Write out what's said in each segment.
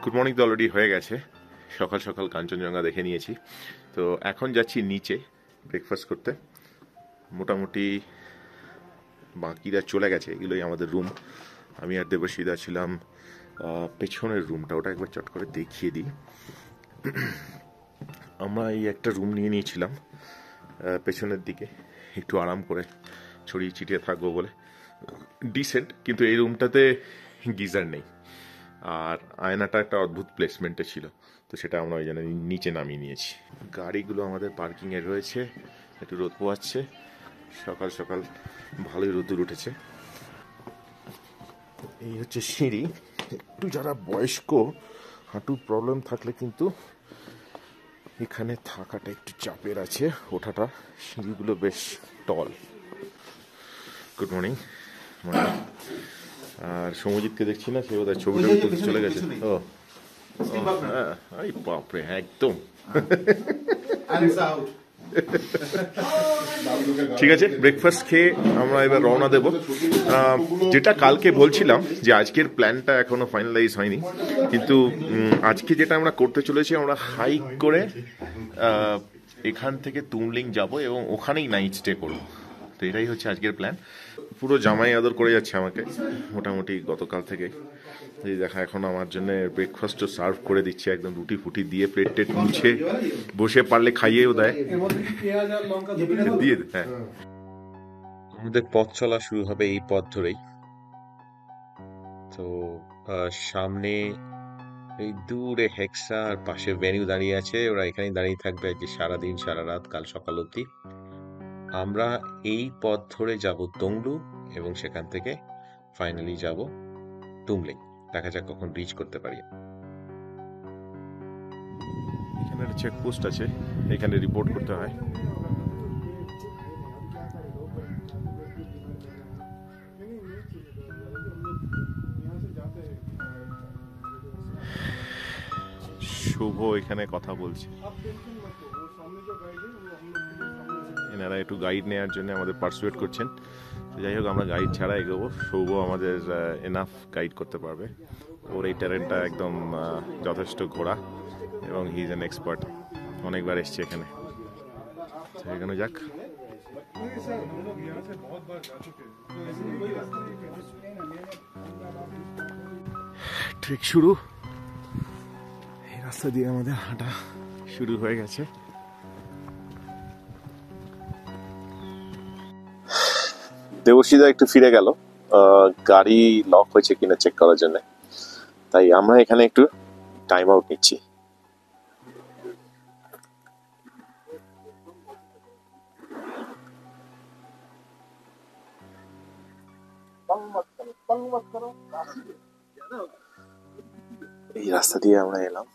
Good morning তো already হয়ে গেছে, সকাল সকাল কাঞ্চনজঙ্ঘা দেখে নিয়েছি। তো এখন যাচ্ছি নিচে ব্রেকফাস্ট করতে। মোটামুটি বাকিরা চলে গেছে, এগুলোই আমাদের রুম। আমি আর দেবশিদা ছিলাম পেছনের রুমটা, ওটা একবার চট করে দেখিয়ে দিই। আমরা এই একটা রুম নিয়ে নিয়েছিলাম পেছনের দিকে, একটু আরাম করে ছড়িয়ে ছিটিয়ে থাকবো বলে। ডিসেন্ট, কিন্তু এই রুমটাতে গিজার নেই, আর আয়নাটা একটা অদ্ভুত প্লেসমেন্টে ছিল, তো সেটা আমরা ওই জন্য নিচে নামিয়ে নিয়েছি। গাড়িগুলো আমাদের পার্কিংয়ে রয়েছে, একটু রোদ পোয়াচ্ছে, সকাল সকাল ভালোই রোদ্দুর উঠেছে। এই হচ্ছে সিঁড়ি। একটু যারা বয়স্ক হাঁটুর প্রবলেম থাকলে কিন্তু এখানে থাকাটা একটু চাপের আছে, ওঠাটা। সিঁড়িগুলো বেশ টল। Good morning. আর সমজিৎকে দেখছি না, সে বোধহয় ছবিটা তুলতে চলে গেছে। ও হ্যাঁ, বাপরে, একদম ঠিক আছে। ব্রেকফাস্ট খেয়ে আমরা এবার রওনা দেব। যেটা কালকে বলছিলাম যে আজকের প্ল্যানটা এখনো ফাইনালাইজ হয়নি, কিন্তু আজকে যেটা আমরা করতে চলেছি, আমরা হাইক করে এখান থেকে তুমলিং যাব এবং ওখানেই নাইট স্টে করবো। তো এটাই হচ্ছে আজকের প্ল্যান। পুরো জামাই আদর করে যাচ্ছে আমাকে মোটামুটি গতকাল থেকে। এই দেখা, এখন আমার জন্য ব্রেকফাস্টও সার্ভ করে দিচ্ছে, একদম রুটি ফুটি দিয়ে প্লেট টেট মুছে বসে পারলে খাইয়েও দেয় দিয়ে। হ্যাঁ, আমাদের পথ চলা শুরু হবে এই পথ ধরেই। তো সামনে এই দূরে হেক্সা আর পাশে ভেনিউ দাঁড়িয়ে আছে, ওরা এখানেই দাঁড়িয়ে থাকবে আজকে সারাদিন সারা রাত, কাল সকাল অবধি। আমরা এই পথ ধরে যাব তংলু এবং সেখান থেকে ফাইনালি যাব তুমলিং। দেখা যাক কখন রিচ করতে পারি। এখানে একটা চেকপোস্ট আছে, এখানে রিপোর্ট করতে হয়। শুভ এখানে কথা বলছে, এনারা একটু গাইড নেওয়ার জন্য আমাদের পার্সুয়েট করছেন। যাই হোক, আমরা গাইড ছাড়া এগোবো, শুভ আমাদের এনাফ গাইড করতে পারবে। ওর এই ট্যালেন্টটা একদম যথেষ্ট ঘোরা, এবং হি ইজ অ্যান এক্সপার্ট, অনেকবার এসছে এখানে। এখানে যাক। ট্রেক শুরু, এই রাস্তা দিয়ে আমাদের হাঁটা শুরু হয়ে গেছে। দেবশিদা একটু ফিরে গেল গাড়ি লক হয়েছে কিনা চেক করার জন্য, তাই আমরা এখানে একটু টাইম আউট নিচ্ছি। এই রাস্তা দিয়ে আমরা এলাম।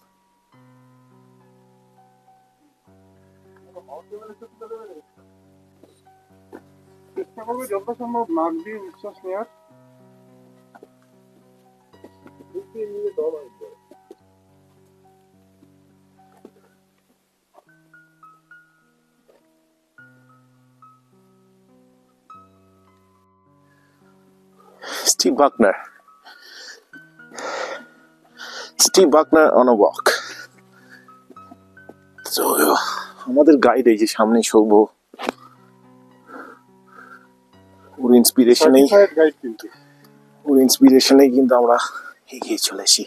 চেষ্টা করবে যত সম্ভব নাক দিয়ে নিঃশ্বাস নেওয়ার। Steve Buckner on a walk. So, আমাদের গাইড এই যে সামনে সৌভ, ওর ইন্সপিরেশনেই কিন্তু আমরা এগিয়ে চলেছি।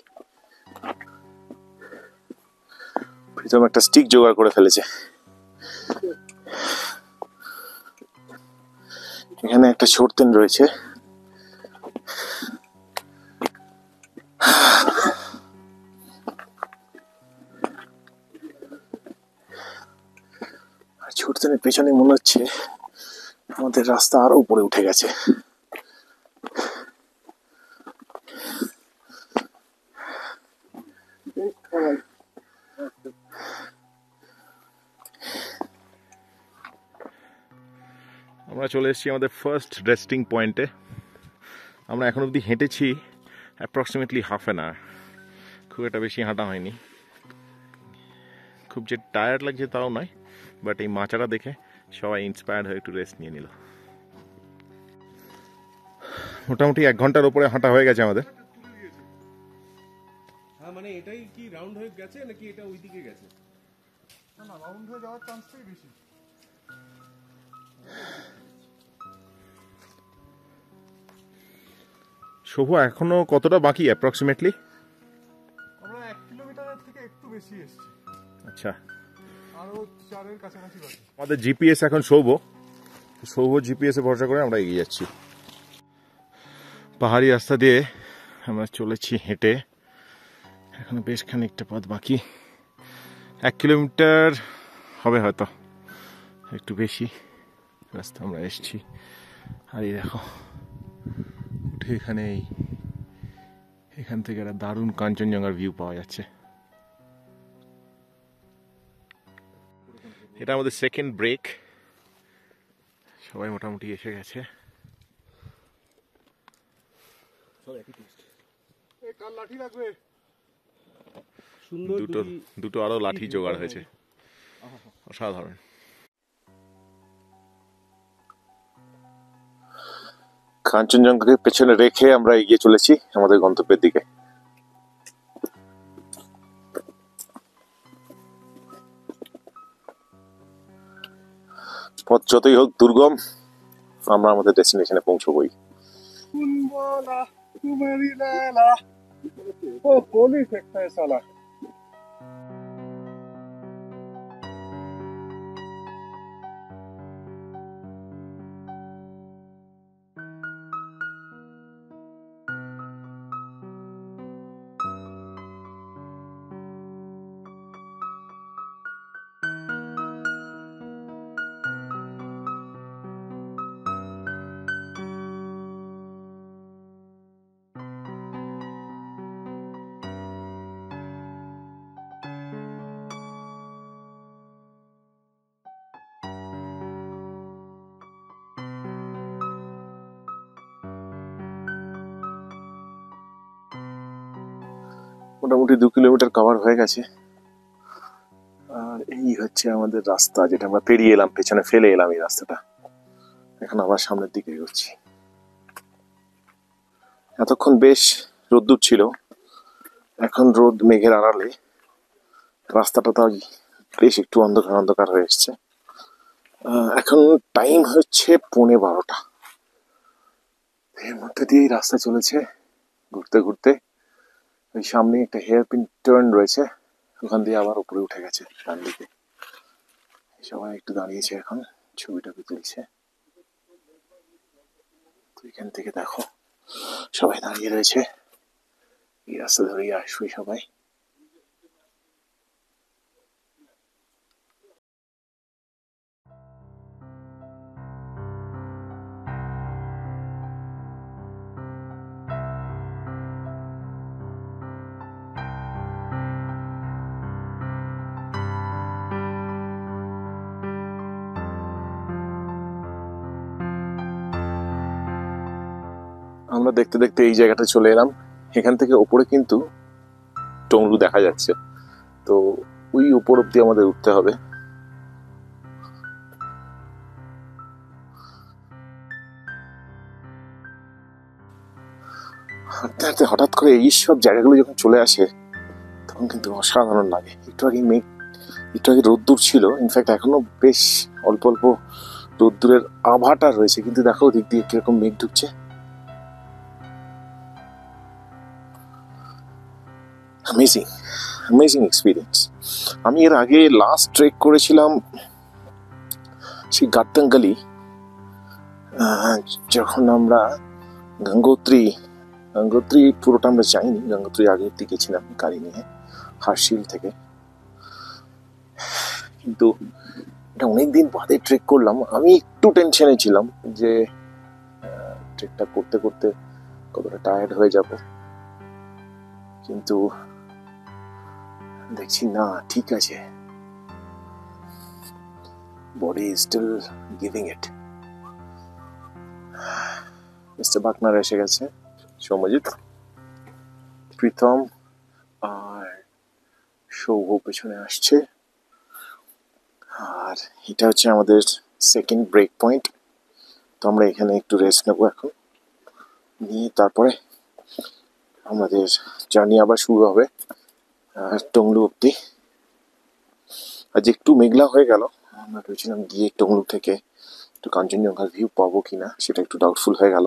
প্রথম একটা স্টিক জোগাড় করে ফেলেছে। এখানে একটা শর্তেন রয়েছে, শর্তেনের পেছনে মনে হচ্ছে আমাদের রাস্তা আরো উপরে উঠে গেছে। আমরা চলে এসেছি আমাদের ফার্স্ট রেস্টিং পয়েন্টে। আমরা এখন অবধি হেঁটেছি অ্যাপ্রক্সিমেটলি হাফ অ্যান আওয়ার, খুব একটা বেশি হাঁটা হয়নি। খুব যে টায়ার্ড লাগছে তাও নয়, বাট এই মাচাটা দেখে সবাই ইন্সপায়ার্ড হয়ে একটু রেস্ট নিয়ে নিল। মোটামুটি 1 ঘন্টার ওপরে হাঁটা হয়ে গেছে আমাদের। মানে এটাই কি রাউন্ড হয়ে গেছে নাকি এটা ওইদিকে গেছে? না না, রাউন্ড হয়ে যাওয়ার চান্সটাই বেশি। শুভ এখনো কতটা বাকি অ্যাপ্রক্সিমেটলি? আমরা 1 কিলোমিটারের থেকে একটু বেশি এসেছি, আচ্ছা, আরো 4-এর কাছাকাছি বাকি। আমাদের জিপিএস এখন সৌভ জিপিএস এ ভরসা করে আমরা এগিয়ে যাচ্ছি। পাহাড়ি রাস্তা দিয়ে আমরা চলেছি হেঁটে, এখনো বেশ খানিকটা পথ বাকি, 1 কিলোমিটার হবে হয়তো, একটু বেশি রাস্তা আমরা এসছি। আর এই দেখো উঠে এখান থেকে একটা দারুণ কাঞ্চনজঙ্ঘার ভিউ পাওয়া যাচ্ছে। এটা আমাদের সেকেন্ড ব্রেক, সবাই মোটামুটি এসে গেছে। কার লাঠি লাগবে? সুন্দর দুটো আরো লাঠি জোগাড় হয়েছে, অসাধারণ। কাঞ্চনজঙ্ঘাকে পেছনে রেখে আমরা এগিয়ে চলেছি আমাদের গন্তব্যের দিকে। পথ যতই হোক দুর্গম, আমরা আমাদের ডেস্টিনেশনে পৌঁছবই। ও পুলিশ একটা সালা। মোটামুটি 2 কিলোমিটার কভার হয়ে গেছে, আর এই হচ্ছে আমাদের রাস্তা যেটা আমরা পেরিয়ে এলাম, পেছনে ফেলে এলাম এই রাস্তাটা। এখন আবার সামনের দিকে এগোচ্ছি। এতক্ষণ বেশ রোদ্দুর ছিল, এখন রোদ মেঘের আড়ালে রাস্তাটা তো বেশ একটু অন্ধকার অন্ধকার হয়ে এসছে। এখন টাইম হচ্ছে 11:15। এর মধ্যে দিয়ে রাস্তা চলেছে ঘুরতে ঘুরতে। ওই সামনে একটা হেয়ার পিন টার্ন রয়েছে, ওখান দিয়ে আবার উপরে উঠে গেছে ডান দিকে। সবাই একটু দাঁড়িয়েছে, এখন ছবিটা তুলছে। তো এখান থেকে দেখো সবাই দাঁড়িয়ে রয়েছে, এই রাস্তা ধরেই আসবে সবাই। আমরা দেখতে দেখতে এই জায়গাটা চলে এলাম। এখান থেকে ওপরে কিন্তু টংলু দেখা যাচ্ছে, তো ওই উপর অব্দি আমাদের উঠতে হবে। হাঁটতে হাঁটতে হঠাৎ করে এই সব জায়গাগুলো যখন চলে আসে তখন কিন্তু অসাধারণ লাগে। একটু আগে রোদ্দুর ছিল, ইনফ্যাক্ট এখনো বেশ অল্প অল্প রোদ্দুরের আভাটা রয়েছে, কিন্তু দেখো দিক দিয়ে কিরকম মেঘ ঢুকছে। Amazing experience. আমি এর আগে লাস্ট ট্রেক করেছিলাম সেই গাত্তাঙ্গালি, যখন আমরা গঙ্গোত্রী পুরোটা আমরা যাইনি, গঙ্গোত্রী আগের দিকে ছিলাম গাড়ি নিয়ে হার্শিল থেকে। কিন্তু এটা অনেকদিন বাদে ট্রেক করলাম। আমি একটু টেনশনে ছিলাম যে ট্রেকটা করতে করতে কতটা টায়ার্ড হয়ে যাব, কিন্তু দেখছি না, ঠিক আছে, body is still giving it. Mister Buckner এসে গেছে, সৌম্যজিৎ, প্রীতম আর সৌভ পেছনে আসছে। আর এটা হচ্ছে আমাদের সেকেন্ড ব্রেক পয়েন্ট। তো আমরা এখানে একটু রেস্ট নেবো এখন, নিয়ে তারপরে আমাদের জার্নি আবার শুরু হবে টংলু অব্দি। আজ একটু মেঘলা হয়ে গেল, আমরা ভেবেছিলাম গিয়ে টংলু থেকে একটু কাঞ্চনজঙ্ঘার ভিউ পাবো কিনা, সেটা একটু ডাউটফুল হয়ে গেল।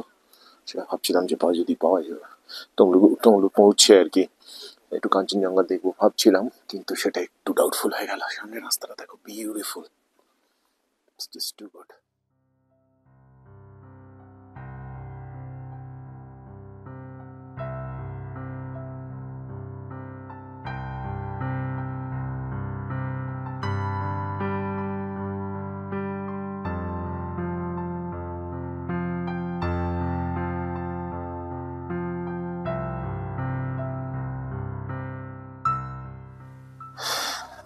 সেটা ভাবছিলাম যে যদি পাওয়া যাবে, টংলু টংলু পৌঁছে আর কি একটু কাঞ্চনজঙ্ঘা দেখবো ভাবছিলাম, কিন্তু সেটা একটু ডাউটফুল হয়ে গেল। সামনে রাস্তাটা দেখো, বিউটিফুল, জাস্ট টু গুড।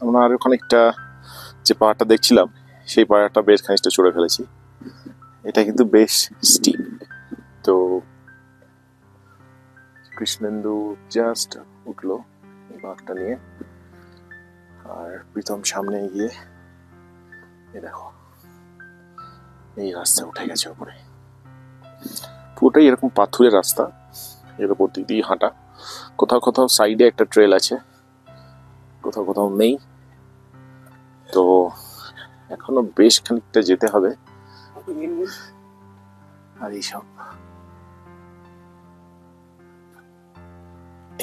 আমরা আরো খানিকটা যে পাহাড়টা দেখছিলাম সেই পাহাড়টা বেশ খানিকটা চড়ে ফেলেছি। এটা কিন্তু বেশ স্টিপ। তো কৃষ্ণেন্দু জাস্ট উঠলো এই বাঘটা নিয়ে, আর প্রীতম সামনে গিয়ে দেখো এই রাস্তা উঠে গেছে উপরে। পুরোটাই এরকম পাথুরের রাস্তা, এর উপর দিক দিয়ে হাঁটা। কোথাও কোথাও সাইডে একটা ট্রেল আছে, কোথাও কোথাও নেই। তো এখনো বেশ খানিকটা যেতে হবে। আর এইসব,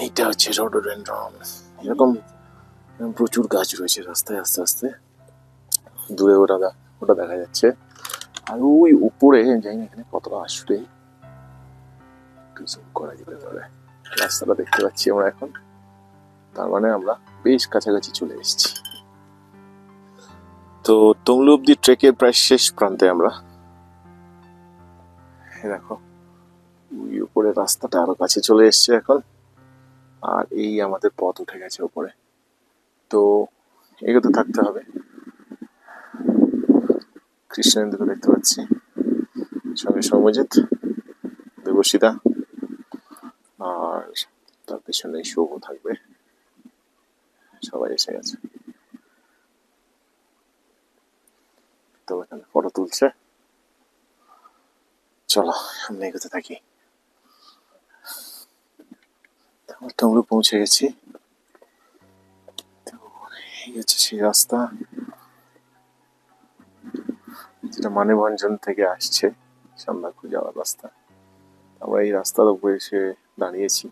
এইটা হচ্ছে রডোডেনড্রন। এরকম প্রচুর গাছ রয়েছে রাস্তায়। আস্তে আস্তে দূরে ওটা দেখা যাচ্ছে। আর ওই উপরে যাই না, এখানে কতটা আসবে জুম করা যেতে পারে। রাস্তাটা দেখতে পাচ্ছি আমরা এখন, তার মানে আমরা বেশ কাছাকাছি চলে এসেছি। তো টংলু অব্দি ট্রেকের প্রায় শেষ প্রান্তে আমরা। দেখো ওই উপরে রাস্তাটা আরো কাছে চলে এসছে এখন, আর এই আমাদের পথ উঠে গেছে উপরে। তো এগোতে থাকতে হবে। কৃষ্ণেন্দুকে দেখতে পাচ্ছি, সঙ্গে সৌম্যজিৎ, দেবশিদা, আর তার পেছনে শুভ থাকবে। সবাই এসে গেছে। তো এখানে ফটো তুলছে। চলো সামনে এগোতে থাকি। টংলু পৌঁছে গেছি। এই হচ্ছে সেই রাস্তা যেটা মানেভঞ্জন থেকে আসছে সান্দাকফু যাওয়ার রাস্তা। আমরা এই রাস্তার উপরে এসে দাঁড়িয়েছি।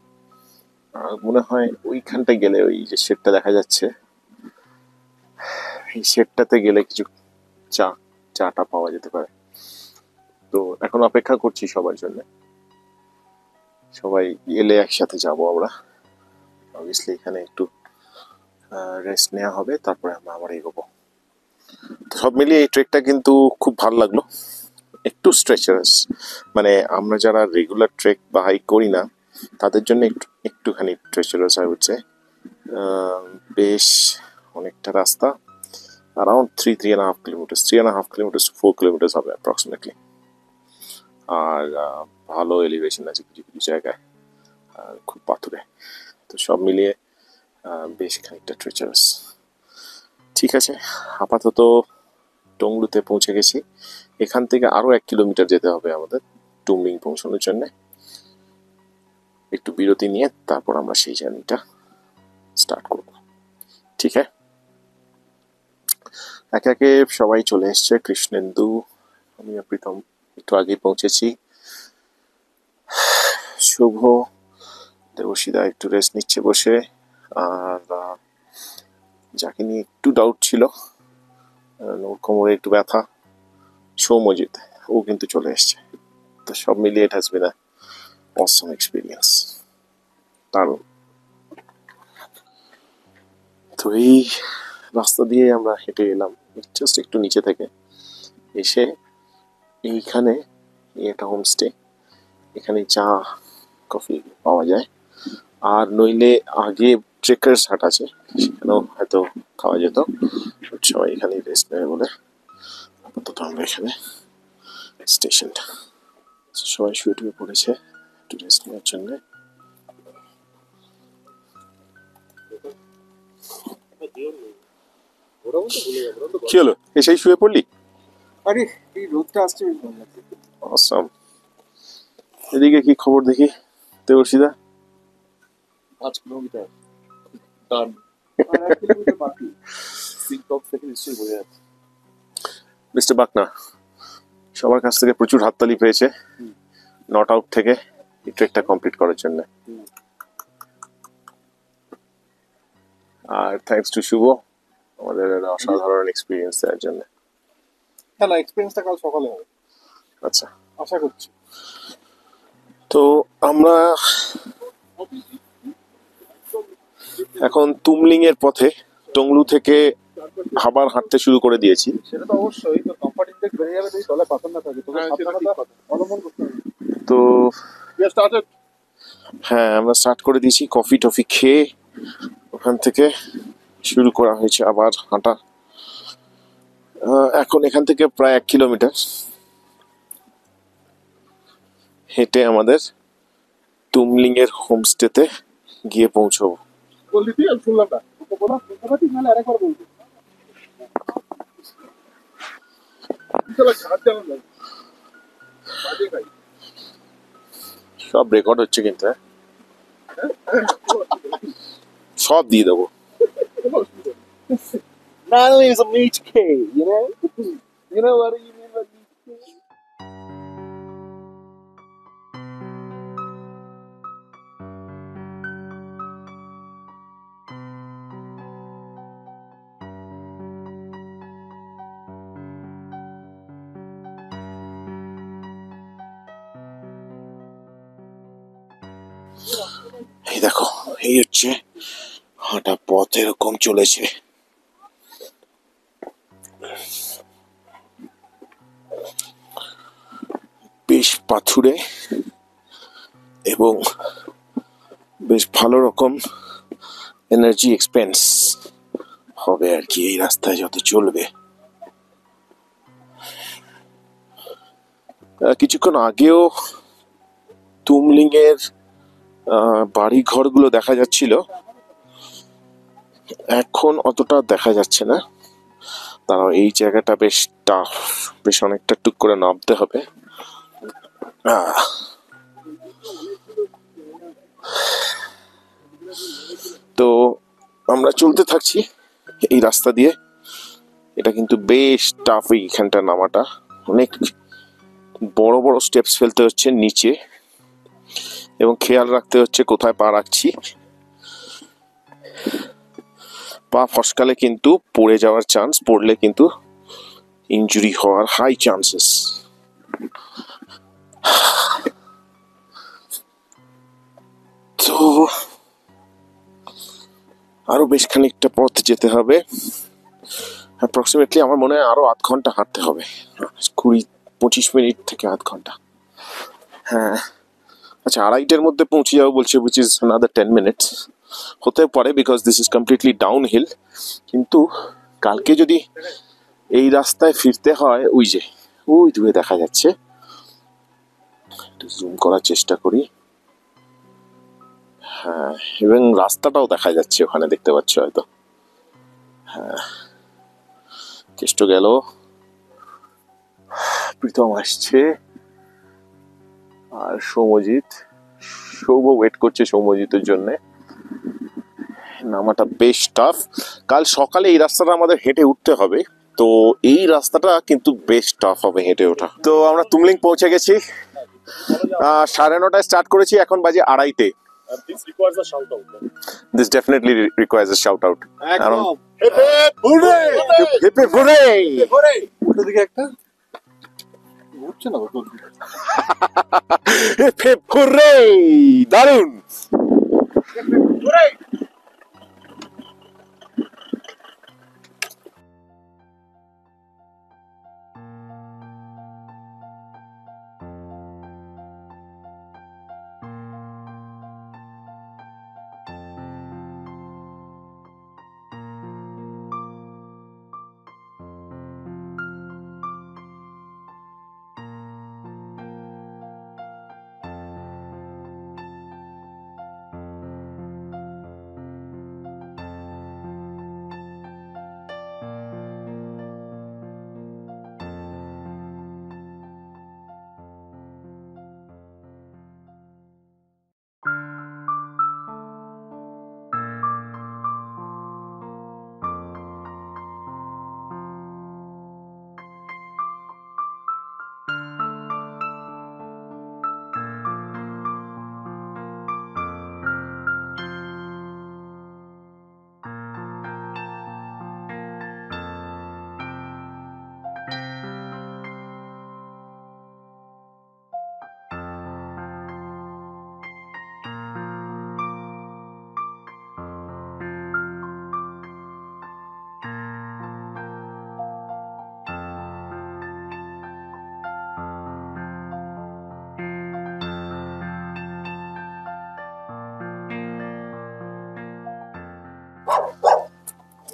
মনে হয় ওইখানটা গেলে, ওই যে শেডটা দেখা যাচ্ছে, এই শেডটাতে গেলে কিছু চাটা পাওয়া যেতে পারে। তো এখন অপেক্ষা করছি সবার জন্য। সবাই এলে একসাথে যাব আমরা। অবভিয়াসলি এখানে একটু রেস্ট নেওয়া হবে, তারপরে আমরা আবার এগোবো। তো সব মিলিয়ে এই ট্রেকটা কিন্তু খুব ভালো লাগলো। একটু স্ট্রেচারাস, মানে আমরা যারা রেগুলার ট্রেক বা হাইক করি না তাদের জন্য একটুখানি ট্রেচারাস আই উড সে। বেশ অনেকটা রাস্তা, around 3.5 kilometre, 3.5 kilometre to 4 kilometre হবে অ্যাপ্রক্সিমেটলি। আর ভালো এলিভেশন আছে কিছু কিছু জায়গায়, আর খুব পাথুরে। তো সব মিলিয়ে বেশ খানিকটা ট্রেচারাস। ঠিক আছে, আপাতত টংলুতে পৌঁছে গেছি। এখান থেকে আরো 1 কিলোমিটার যেতে হবে আমাদের টুমলিং পৌঁছানোর জন্য। একটু বিরতি নিয়ে তারপর আমরা সেই জার্নিটা স্টার্ট করব। ঠিক আছে, একে একে সবাই চলে এসছে। কৃষ্ণেন্দু, আমি প্রীতম একটু আগে পৌঁছেছি। শুভ, দেবশিদা একটু রেস্ট নিচ্ছে বসে। আর যাকে নিয়ে একটু ডাউট ছিল, ওর কোমরে একটু ব্যথা, সৌম্যজিৎ, ও কিন্তু চলে এসছে। তো সব মিলিয়ে it has been a Assam experience, দারুণ। তো এই রাস্তা দিয়ে আমরা হেঁটে এলাম জাস্ট একটু নিচে থেকে। এসে এইখানে একটা হোমস্টে, এখানে চা কফি পাওয়া যায়। আর নইলে আগে ট্রেকার্স হাট আছে, সেখানেও হয়তো খাওয়া যেত। সবাই এখানে রেস্ট নেবে বলে আপাতত আমরা এখানে স্টেশনটা, সবাই শুয়ে টুয়ে পড়েছে একটু রেস্ট নেওয়ার জন্য। কি হলো, এসেই শুয়ে পড়লি? আরে এই রোদটা আসছে বেশ ভালো লাগছে। অসাম। এদিকে কি খবর দেখি দেবর্ষিদা? 5 কিলোমিটার আর 1 কিলোমিটার বাকি। মিস্টার বাকনা সবার কাছ থেকে প্রচুর হাততালি পেয়েছে নট আউট থেকে এই ট্রেকটা কমপ্লিট করার জন্য। আর থ্যাঙ্কস টু শুভ আমাদের একটা অসাধারণ এক্সপিরিয়েন্স দেওয়ার জন্য। হ্যাঁ না, এক্সপিরিয়েন্সটা কাল সকালে হবে আচ্ছা, আশা করছি। তো আমরা এখন তুমলিং এর পথে টংলু থেকে আবার হাঁটতে শুরু করে দিয়েছি। সেটা তো অবশ্যই, তো কমফর্ট ইনডেক্স বেড়ে যাবে যদি তলায় পাথর না থাকে, তোকে সাবধানতা অবলম্বন করতে হবে। তো স্টার্টেড। হ্যাঁ, আমরা স্টার্ট করে দিয়েছি কফি টফি খেয়ে। ওখান থেকে শুরু করা হয়েছে আবার হাঁটা। এখন এখান থেকে প্রায় 1 কিলোমিটার হেঁটে আমাদের তুমলিং এর হোমস্টেতে গিয়ে পৌঁছবো। বললি তুই, আমি শুনলাম না। তোকে বলা শুনতে পাচ্ছিস, নাহলে আরেকবার বলবি। সব রেকর্ড হচ্ছে কিন্তু, হ্যাঁ সব দিয়ে দেবো। Nano is a meat cake, you know? You know what you mean by meat cake? এই দেখো, এই হচ্ছে হাঁটা পথ, এরকম চলেছে। বেশ পাথুরে এবং বেশ ভালো রকম এনার্জি এক্সপেন্স হবে আর কি এই রাস্তায় যত চলবে। কিছুক্ষণ আগেও তুমলিং এর বাড়ি ঘরগুলো দেখা যাচ্ছিল, এখন অতটা দেখা যাচ্ছে না। তারা এই জায়গাটা বেশ টাফ, বেশ অনেকটা টুক করে নামতে হবে। তো আমরা চলতে থাকছি এই রাস্তা দিয়ে। এটা কিন্তু বেশ টাফ, এইখানটা নামাটা অনেক বড় বড় স্টেপস ফেলতে হচ্ছে নিচে, এবং খেয়াল রাখতে হচ্ছে কোথায় পা রাখছি। পা ফসকালে কিন্তু পড়ে যাওয়ার চান্স, পড়লে কিন্তু ইনজুরি হওয়ার হাই চান্সেস। তো আরো বেশ খানিকটা পথ যেতে হবে, অ্যাপ্রক্সিমেটলি আমার মনে হয় আরো 0.5 ঘন্টা হাঁটতে হবে, 20-25 মিনিট থেকে 0.5 ঘন্টা। হ্যাঁ আচ্ছা, 2:30-এর মধ্যে পৌঁছে যাবো বলছে, উইচ ইজ another 10 minutes হতে পারে, because this is completely downhill. কিন্তু কালকে যদি এই রাস্তায় ফিরতে হয়, ওই যে ওই দূরে দেখা যাচ্ছে, একটু জুম করার চেষ্টা করি। হ্যাঁ, এবং রাস্তাটাও দেখা যাচ্ছে ওখানে, দেখতে পাচ্ছ হয়তো। হ্যাঁ, কেষ্ট গেল, প্রীতম আসছে, আর সৌম্যজিৎ, সৌভ ওয়েট করছে সৌম্যজিতের জন্য। নামাটা বেশ টাফ। কাল সকালে এই রাস্তাটা আমাদের হেঁটে উঠতে হবে, তো এই রাস্তাটা কিন্তু বেশ টাফ হবে হেঁটে ওঠা। তো আমরা তুমলিং পৌঁছে গেছি, 9:30 স্টার্ট করেছি, এখন বাজে 2:30। This requires a shout out. This definitely requires a shout out. একদম। Hip hip hooray! Hip hip hooray! ওটা দিকে একটা ঘুরছে না তো। Hip hip hooray! দারুণ!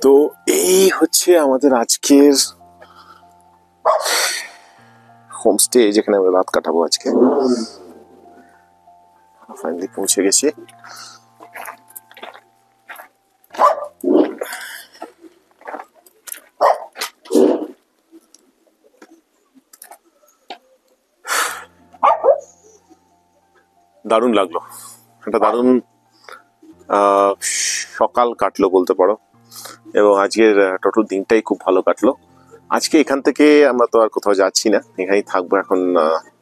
তো এই হচ্ছে আমাদের আজকের হোমস্টে, যেখানে আমরা রাত কাটাবো আজকে। ফাইনালি পৌঁছে গেছি। দারুণ লাগলো, একটা দারুণ সকাল কাটলো বলতে পারো, এবং আজকের টোটাল দিনটাই খুব ভালো কাটলো। আজকে এখান থেকে আমরা তো আর কোথাও যাচ্ছি না, এখানেই থাকবো এখন।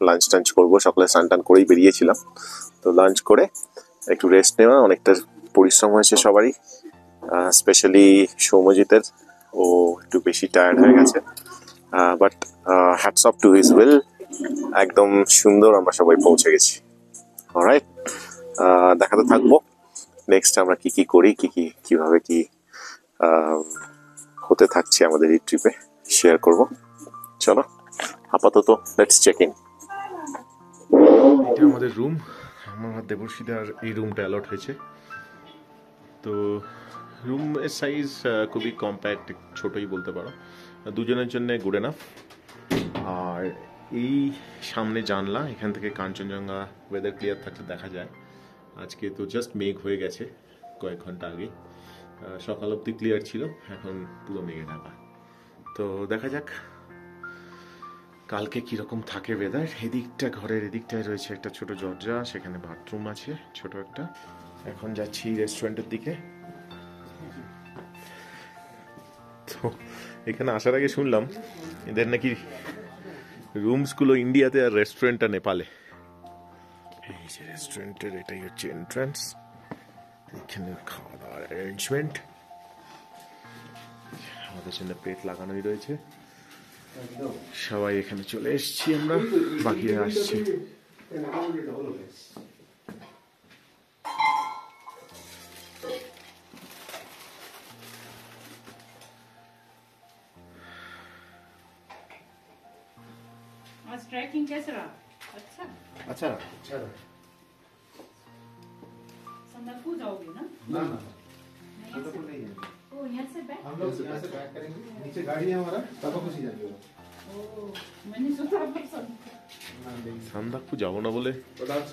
লাঞ্চ টাঞ্চ করবো, সকালে স্নান টান করেই বেরিয়েছিলাম, তো লাঞ্চ করে একটু রেস্ট নেওয়া। অনেকটা পরিশ্রম হয়েছে সবারই, স্পেশালি সৌম্যজিতের, ও একটু বেশি টায়ার্ড হয়ে গেছে, but hats off to his will. একদম সুন্দর আমরা সবাই পৌঁছে গেছি। অলরাইট, দেখাতে থাকবো নেক্সট আমরা কি কি করি, কিভাবে কি হতে থাকছে আমাদের এই ট্রিপে, শেয়ার করব। চলো আপাতত লেটস চেক ইন। এটা আমাদের রুম, আমার দেবর্ষিদার এই রুমটা অ্যালট হয়েছে। তো রুমের সাইজ খুবই কম্প্যাক্ট, ছোটই বলতে পারো, দুজনের জন্য গুড এনাফ। আর এই সামনে জানলা, এখান থেকে কাঞ্চনজঙ্ঘা ওয়েদার ক্লিয়ার থাকলে দেখা যায়। আজকে তো জাস্ট মেঘ হয়ে গেছে কয়েক ঘন্টা আগে, সকাল অবধি ক্লিয়ার ছিল, এখন পুরো মেঘে ঢাকা। তো দেখা যাক কালকে কিরকম থাকে ওয়েদার। এদিকটা, ঘরের এদিকটায় রয়েছে একটা ছোট দরজা, সেখানে বাথরুম আছে ছোট একটা। এখন যাচ্ছি রেস্টুরেন্টের দিকে। তো এখানে আসার আগে শুনলাম এদের নাকি রুমসগুলো ইন্ডিয়াতে আর রেস্টুরেন্টটা নেপালে। এই যে রেস্টুরেন্টের এটাই হচ্ছে এন্ট্রান্স, এখানে খাওয়া দাওয়ার অ্যারেঞ্জমেন্ট। আমাদের জন্য প্লেট লাগানোই রয়েছে, সবাই এখানে চলে এসেছি আমরা, বাকিরা আসছে। आज ट्रैकिंग कैसे रहा? अच्छा। अच्छा अच्छा रहा। संदकफू जाओगे ना? ना ना नहीं तो नहीं है, ओ यहाँ से बैक। हम लोग यहाँ से बैक करेंगे, नीचे गाड़ी है हमारा, तब हम उसी जाएंगे। ओ मैंने सोचा आप सब সান্দাকফু যাবো না বলে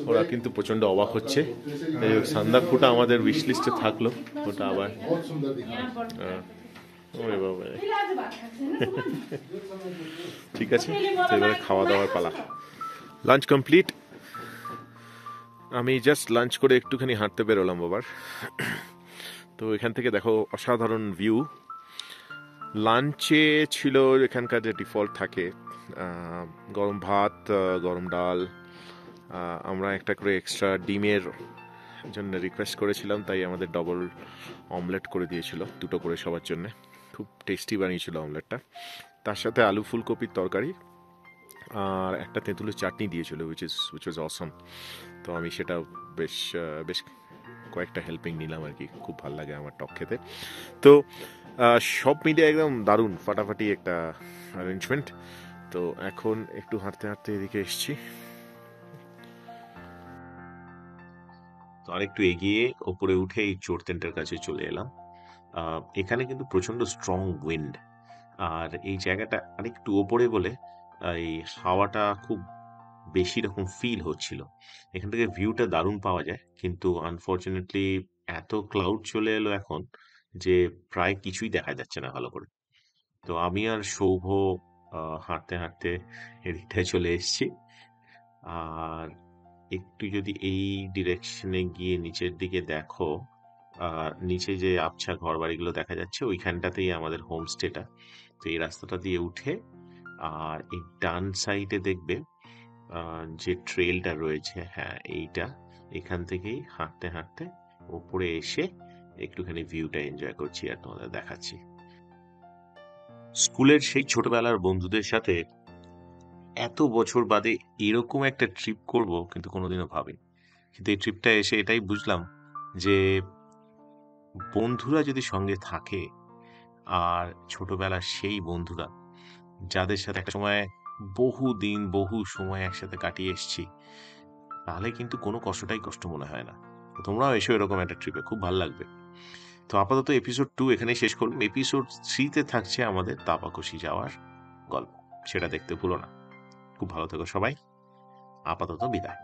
ওরা কিন্তু প্রচন্ড অবাক হচ্ছে। সান্দাকফুটা আমাদের উইশ লিস্টে থাকলো, ওটা আবার बहुत सुंदर दिखा। यहाँ पर ওরে বাবা। फिर आज बात करते हैं ना सुबह। ঠিক আছে, তো এবারে খাওয়া দাওয়ার পালা। Lunch complete. আমি জাস্ট লাঞ্চ করে একটুখানি হাঁটতে বেরোলাম বাবার। তো এখান থেকে দেখো অসাধারণ ভিউ। লাঞ্চে ছিল এখানকার যে ডিফল্ট থাকে, গরম ভাত, গরম ডাল, আমরা একটা করে এক্সট্রা ডিমের জন্য রিকোয়েস্ট করেছিলাম, তাই আমাদের ডবল অমলেট করে দিয়েছিল, দুটো করে সবার জন্য। খুব টেস্টি বানিয়েছিল অমলেটটা। তার সাথে আলু ফুলকপির তরকারি আর একটা তেঁতুলের চাটনি দিয়েছিল, উইচ ওয়াজ অসম। তো আমি সেটা বেশ বেশ কয়েকটা হেল্পিং নিলাম আর কি, খুব ভালো লাগে আমার টক খেতে। তো সব মিলিয়ে একদম দারুণ ফাটাফাটি একটা অ্যারেঞ্জমেন্ট। তো এখন একটু হাঁটতে হাঁটতে এদিকে এসছি। তো আরেকটু এগিয়ে ওপরে উঠে এই চোর টেন্টের কাছে চলে এলাম। এখানে কিন্তু প্রচন্ড স্ট্রং উইন্ড, আর এই জায়গাটা আরেকটু ওপরে বলে এই হাওয়াটা খুব বেশি রকম ফিল হচ্ছিল। এখান থেকে ভিউটা দারুণ পাওয়া যায়, কিন্তু আনফর্চুনেটলি এত ক্লাউড চলে এলো এখন যে প্রায় কিছুই দেখা যাচ্ছে না ভালো করে। তো আমি আর সৌভ হাঁটতে হাঁটতে এদিকটায় চলে এসেছি। আর একটু যদি এই ডিরেকশনে গিয়ে নিচের দিকে দেখো, নিচে যে আবছা ঘর বাড়িগুলো দেখা যাচ্ছে, ওইখানটাতেই আমাদের হোমস্টেটা। তো এই রাস্তাটা দিয়ে উঠে আর এই ডান সাইডে দেখবে যে ট্রেলটা রয়েছে, হ্যাঁ এইটা, এখান থেকেই হাঁটতে হাঁটতে ওপরে এসে একটুখানি ভিউটা এনজয় করছি আর তোমাদের দেখাচ্ছি। স্কুলের সেই ছোটবেলার বন্ধুদের সাথে এত বছর বাদে এরকম একটা ট্রিপ করব কিন্তু কোনোদিনও ভাবিনি। কিন্তু এই ট্রিপটা এসে এটাই বুঝলাম যে বন্ধুরা যদি সঙ্গে থাকে, আর ছোটবেলার সেই বন্ধুরা যাদের সাথে একটা সময় বহু দিন বহু সময় একসাথে কাটিয়ে এসেছি, তাহলে কিন্তু কোনো কষ্টটাই কষ্ট মনে হয় না। তোমরাও এসো এরকম একটা ট্রিপে, খুব ভালো লাগবে। তো আপাতত এপিসোড 2 এখানেই শেষ করলাম। এপিসোড 3-তে থাকছে আমাদের তাপাকশি যাওয়ার গল্প, সেটা দেখতে ভুলো না। খুব ভালো থেকো সবাই, আপাতত বিদায়।